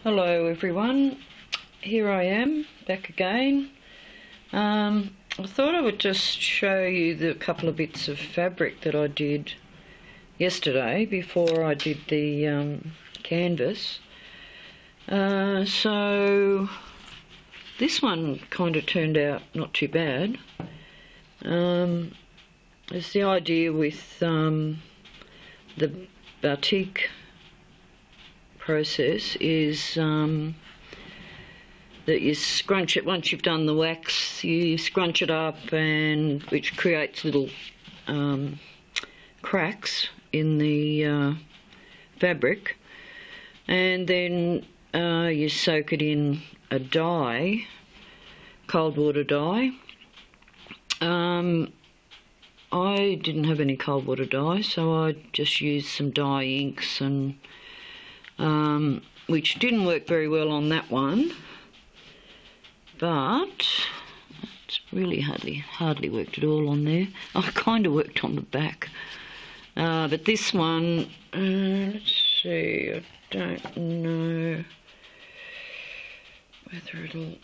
Hello everyone, here I am back again. I thought I would just show you the couple of bits of fabric that I did yesterday before I did the canvas. So this one kind of turned out not too bad. It's the idea with the batik process is that you scrunch it once you've done the wax. You scrunch it up, and which creates little cracks in the fabric, and then you soak it in a dye, cold water dye. I didn't have any cold water dye, so I just used some dye inks, and which didn't work very well on that one, but it's really hardly worked at all on there. I kind of worked on the back, but this one, let's see, I don't know whether it'll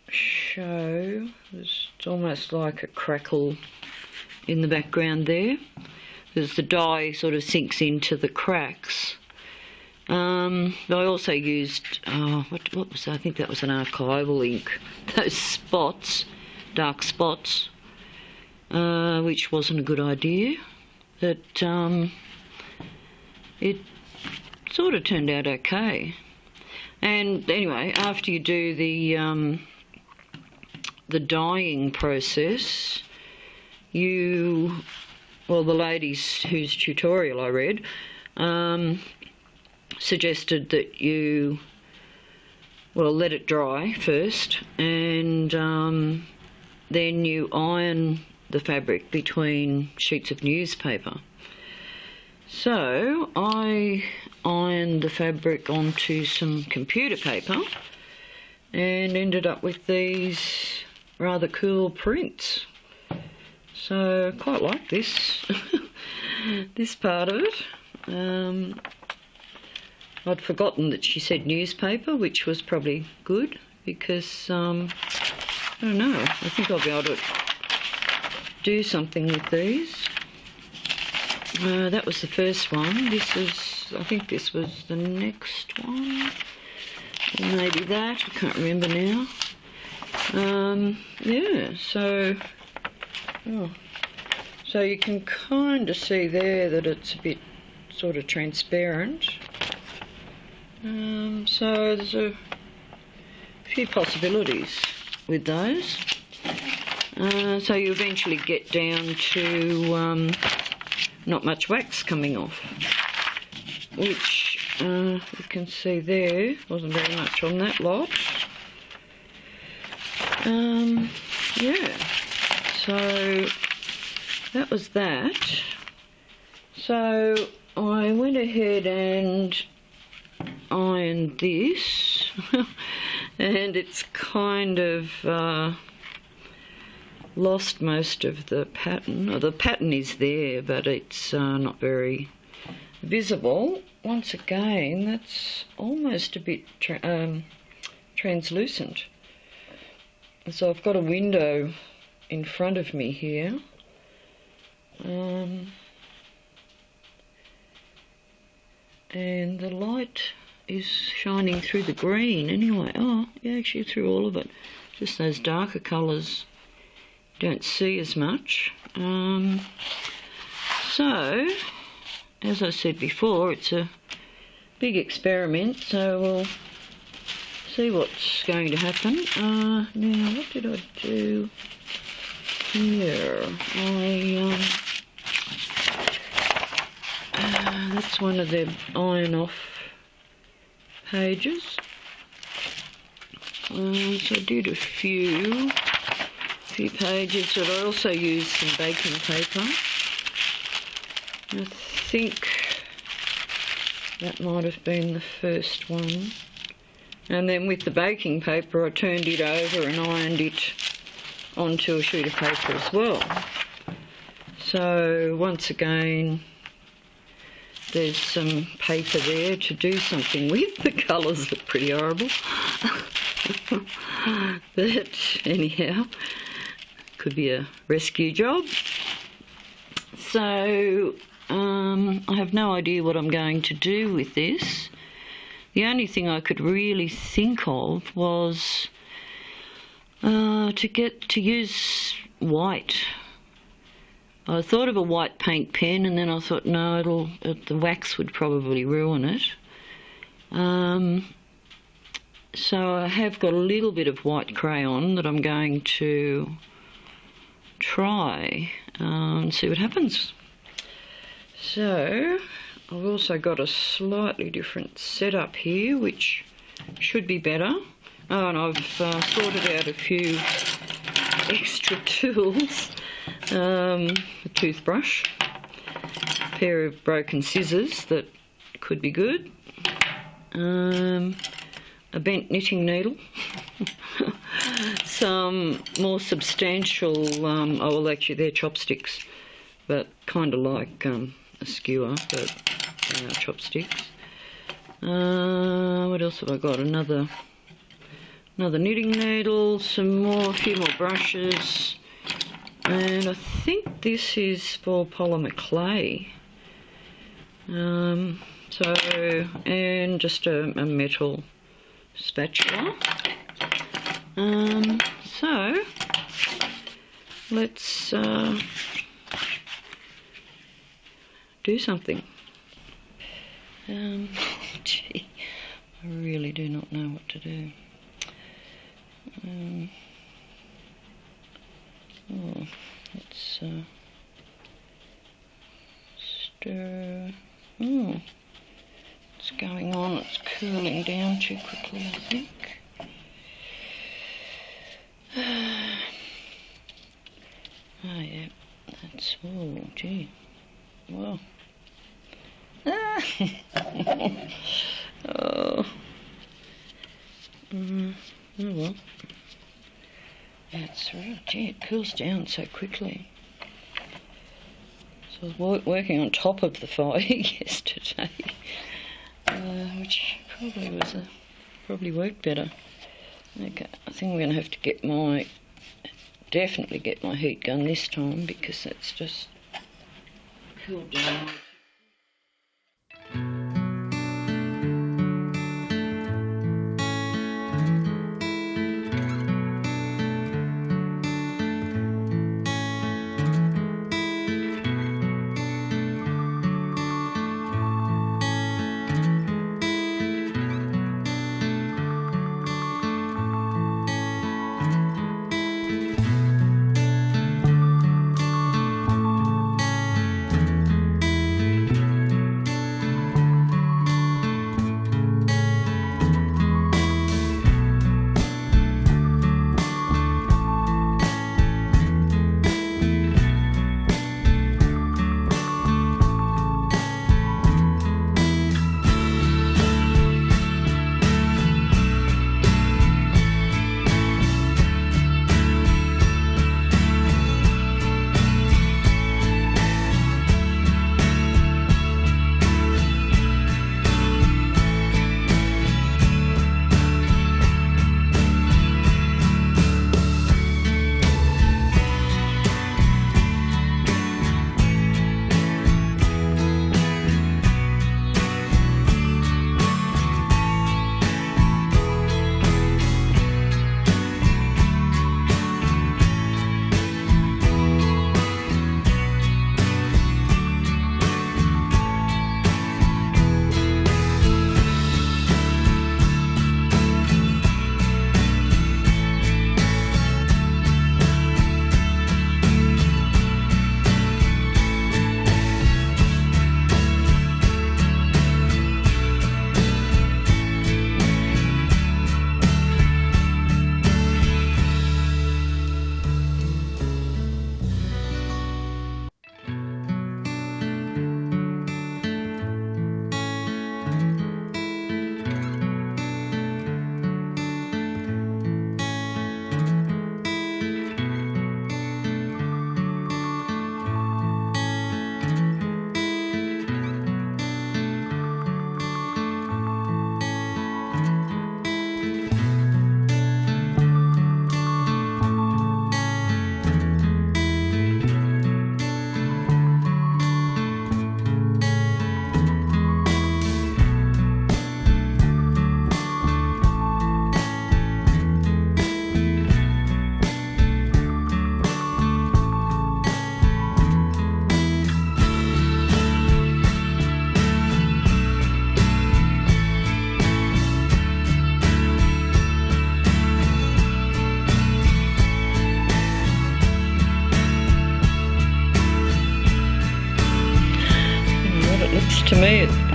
show. It's almost like a crackle in the background there, because the dye sort of sinks into the cracks. But I also used, what was that? I think that was an archival ink. Those spots, dark spots, which wasn't a good idea. But it sort of turned out okay. And anyway, after you do the dyeing process, the ladies whose tutorial I read, suggested that you, let it dry first, and then you iron the fabric between sheets of newspaper. So I ironed the fabric onto some computer paper and ended up with these rather cool prints. So I quite like this, this part of it. I'd forgotten that she said newspaper, which was probably good, because, I don't know, I think I'll be able to do something with these. That was the first one. I think this was the next one, or maybe that, I can't remember now. Yeah, so you can kind of see there that it's a bit sort of transparent. So there's a few possibilities with those. So you eventually get down to not much wax coming off, which you can see there wasn't very much on that lot. Yeah, so that was that. So I went ahead and ironed this and it's kind of lost most of the pattern. The pattern is there, but it's not very visible. Once again, that's almost a bit translucent. So I've got a window in front of me here. And the light is shining through the green anyway. Oh, yeah, actually through all of it. Just those darker colours you don't see as much. So, as I said before, it's a big experiment, so we'll see what's going to happen. Now, what did I do here? That's one of the iron off pages. So I did a few pages, but I also used some baking paper. I think that might have been the first one. And then with the baking paper I turned it over and ironed it onto a sheet of paper as well. So once again, there's some paper there to do something with. The colours look pretty horrible. But anyhow, could be a rescue job. So I have no idea what I'm going to do with this. The only thing I could really think of was to use white. I thought of a white paint pen, and then I thought, no, the wax would probably ruin it. So I have got a little bit of white crayon that I'm going to try and see what happens. So I've also got a slightly different setup here, which should be better. Oh, and I've sorted out a few extra tools. A toothbrush, a pair of broken scissors that could be good, a bent knitting needle, some more substantial, oh well actually they're chopsticks, but kind of like a skewer, but chopsticks. What else have I got? Another knitting needle, a few more brushes. And I think this is for polymer clay. And just a metal spatula. So let's do something. Gee, I really do not know what to do. Let's stir. What's going on? It's cooling down too quickly, I think. Oh yeah, that's, oh gee, wow. Oh. Oh well. That's right, gee, it cools down so quickly. So I was working on top of the fire yesterday, which probably worked better. Okay, I think I'm going to have to definitely get my heat gun this time, because that's just cooled down.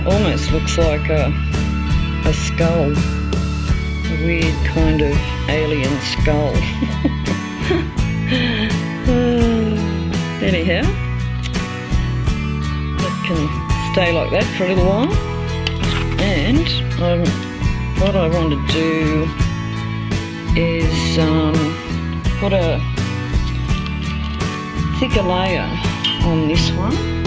almost looks like a skull, a weird kind of alien skull. Anyhow, it can stay like that for a little while, and what I want to do is put a thicker layer on this one.